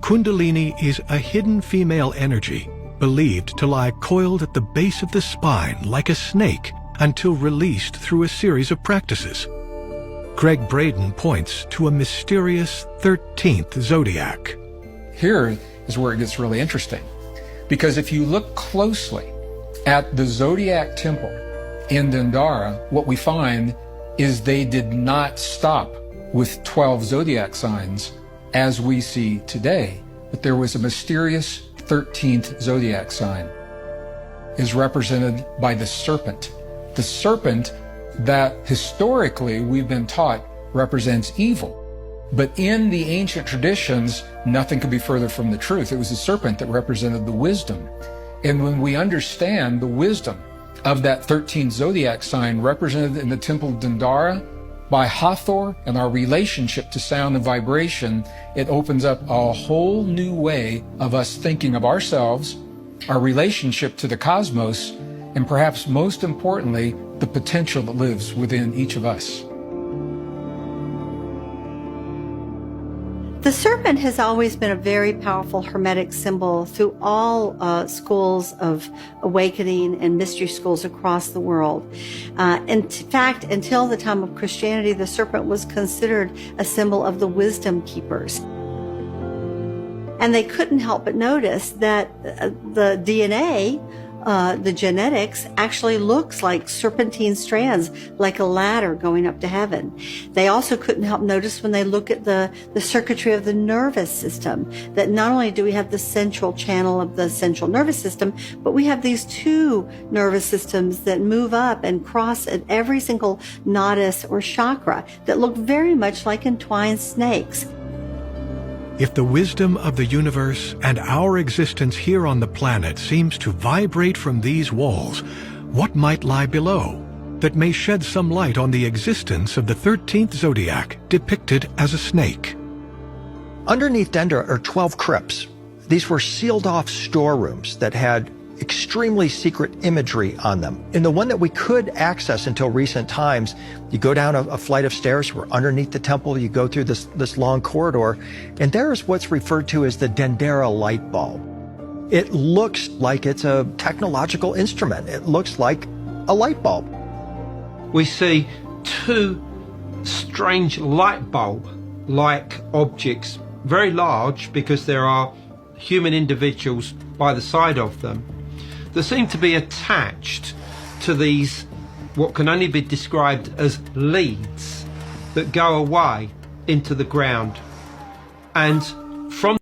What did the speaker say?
Kundalini is a hidden female energy believed to lie coiled at the base of the spine like a snake until released through a series of practices. Greg Braden points to a mysterious 13th zodiac. Here is where it gets really interesting, because if you look closely at the zodiac temple in Dendera, what we find is they did not stop with 12 zodiac signs as we see today, but there was a mysterious 13th zodiac sign, is represented by the serpent. The serpent that historically we've been taught represents evil. But in the ancient traditions, nothing could be further from the truth. It was the serpent that represented the wisdom. And when we understand the wisdom of that 13th zodiac sign represented in the temple of Dendera by Hathor and our relationship to sound and vibration, it opens up a whole new way of us thinking of ourselves, our relationship to the cosmos, and perhaps most importantly, the potential that lives within each of us. The serpent has always been a very powerful Hermetic symbol through all schools of awakening and mystery schools across the world. In fact, until the time of Christianity, the serpent was considered a symbol of the wisdom keepers. And they couldn't help but notice that the DNA, the genetics, actually looks like serpentine strands, like a ladder going up to heaven. They also couldn't help notice when they look at the circuitry of the nervous system, that not only do we have the central channel of the central nervous system, but we have these two nervous systems that move up and cross at every single nodus or chakra that look very much like entwined snakes. If the wisdom of the universe and our existence here on the planet seems to vibrate from these walls, what might lie below that may shed some light on the existence of the 13th zodiac depicted as a snake? Underneath Dendera are 12 crypts. These were sealed-off storerooms that had extremely secret imagery on them. In the one that we could access until recent times, you go down a flight of stairs, we're underneath the temple, you go through this long corridor, and there is what's referred to as the Dendera light bulb. It looks like it's a technological instrument. It looks like a light bulb. We see two strange light bulb-like objects, very large because there are human individuals by the side of them, that seem to be attached to these, what can only be described as leads that go away into the ground. And from